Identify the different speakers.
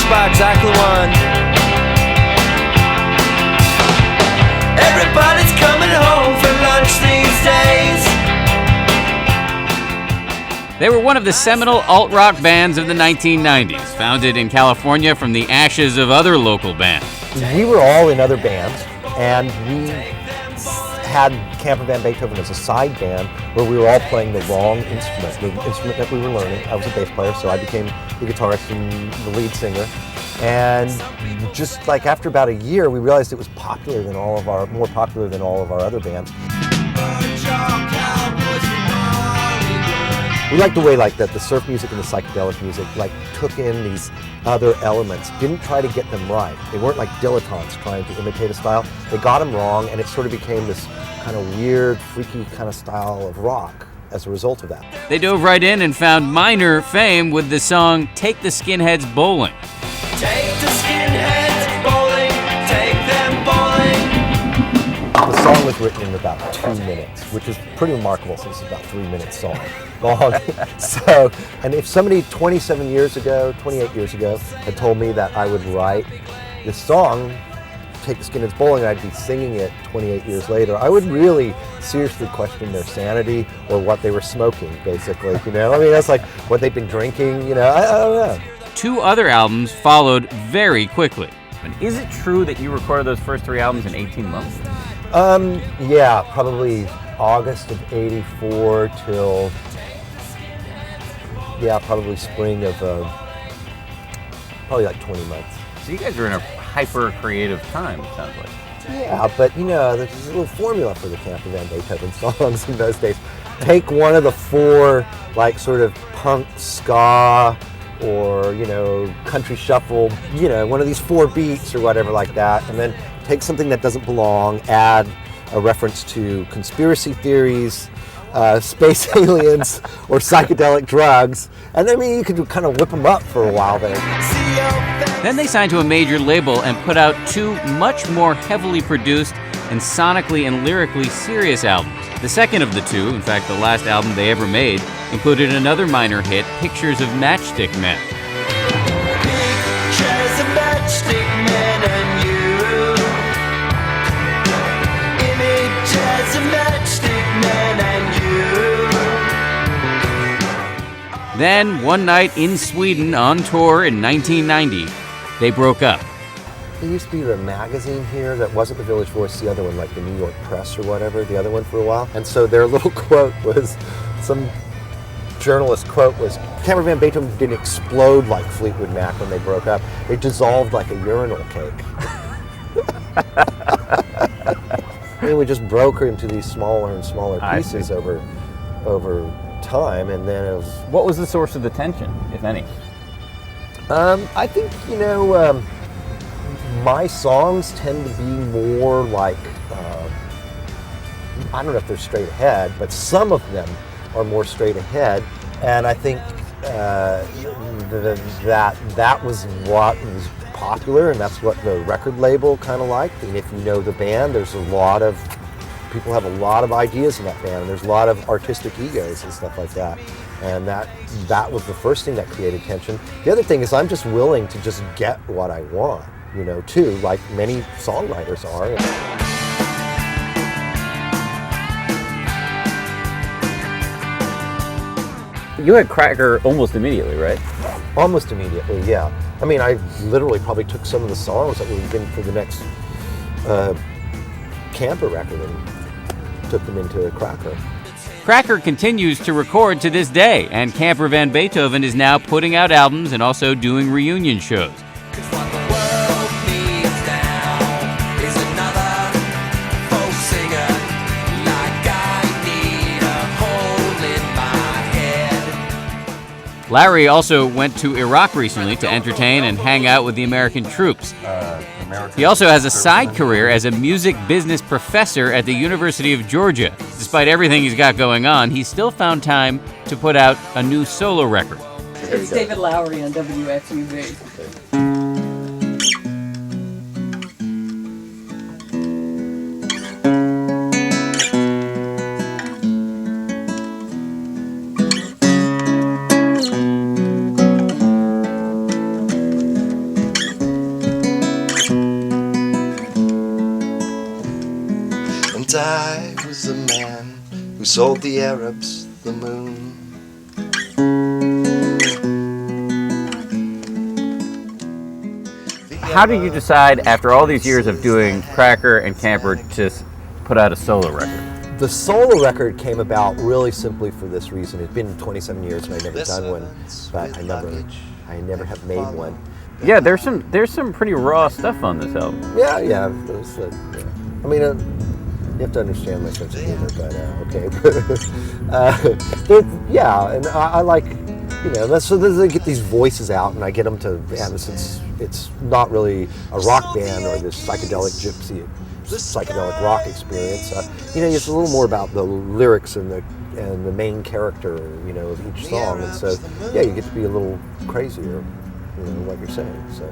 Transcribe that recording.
Speaker 1: lunchbox, Cycle One. Everybody's coming home for lunch these days.
Speaker 2: They were one of the seminal alt-rock bands of the 1990s, founded in California from the ashes of other local bands.
Speaker 3: We were all in other bands, and we had Camper Van Beethoven as a side band where we were all playing the wrong instrument, the instrument that we were learning. I was a bass player, so I became the guitarist and the lead singer. And just like after about a year, we realized it was more popular than all of our other bands. We liked the way the surf music and the psychedelic music took in these other elements, didn't try to get them right. They weren't like dilettantes trying to imitate a style. They got them wrong, and it sort of became this kind of weird, freaky kind of style of rock as a result of that.
Speaker 2: They dove right in and found minor fame with the song Take the Skinheads Bowling.
Speaker 1: Take the skinheads bowling, take them bowling.
Speaker 3: The song was written in about 2 minutes, which is pretty remarkable since it's about 3 minutes song long. So, and if somebody 28 years ago, had told me that I would write this song, Take the Skinheads Bowling, and I'd be singing it 28 years later, I would really seriously question their sanity or what they were smoking, basically, I mean, that's like what they've been drinking, I don't know.
Speaker 2: 2 other albums followed very quickly.
Speaker 4: Is it true that you recorded those first 3 albums in 18 months?
Speaker 3: Yeah, probably August of '84 till, probably spring of, probably like 20 months.
Speaker 4: So you guys are in a hyper-creative time, it sounds like.
Speaker 3: Yeah, but there's a little formula for the Camper Van Beethoven songs in those days. Take one of the 4, sort of punk, ska, or, country shuffle, one of these 4 beats or whatever like that, and then take something that doesn't belong, add a reference to conspiracy theories, space aliens, or psychedelic drugs, and you could kind of whip them up for a while there.
Speaker 2: Then they signed to a major label and put out 2 much more heavily produced and sonically and lyrically serious albums. The second of the 2, in fact the last album they ever made, included another minor hit, Pictures of Matchstick Men.
Speaker 1: Pictures of Matchstick Men and you. Images of Matchstick Men and you.
Speaker 2: Then, one night in Sweden on tour in 1990, they broke up.
Speaker 3: There used to be the magazine here that wasn't the Village Voice, the other one, like the New York Press or whatever, the other one for a while. And so their little quote was, some journalist quote was, Camper Van Beethoven didn't explode like Fleetwood Mac when they broke up. It dissolved like a urinal cake. We just broke her into these smaller and smaller pieces over time, and then it was...
Speaker 4: What was the source of the tension, if any?
Speaker 3: I think, my songs tend to be more like, I don't know if they're straight ahead, but some of them are more straight ahead, and I think that was what was popular, and that's what the record label kind of liked. And if you know the band, there's a lot of people have a lot of ideas in that band, and there's a lot of artistic egos and stuff like that. And that was the first thing that created tension. The other thing is I'm just willing to just get what I want, too, like many songwriters are.
Speaker 4: You had Cracker almost immediately, right?
Speaker 3: Almost immediately, yeah. I mean, I literally probably took some of the songs that we were getting for the next Camper record and took them into Cracker.
Speaker 2: Cracker continues to record to this day, and Camper Van Beethoven is now putting out albums and also doing reunion shows. Larry also went to Iraq recently to entertain and hang out with the American troops. He also has a side career as a music business professor at the University of Georgia. Despite everything he's got going on, he's still found time to put out a new solo record.
Speaker 5: It's David Lowery on WFUV.
Speaker 6: sold the Arabs the moon.
Speaker 4: How did you decide, after all these years of doing Cracker and Camper, to put out a solo record?
Speaker 3: The solo record came about really simply for this reason. It's been 27 years and I've never done one, but I never have made one.
Speaker 4: Yeah, there's some pretty raw stuff on this album.
Speaker 3: Yeah. I mean, you have to understand my sense of humor, but okay. Yeah, and I like, so they get these voices out, and I get them to, since it's not really a rock band or this psychedelic psychedelic rock experience. It's a little more about the lyrics and the main character, of each song, and so yeah, you get to be a little crazier, like you're saying. So.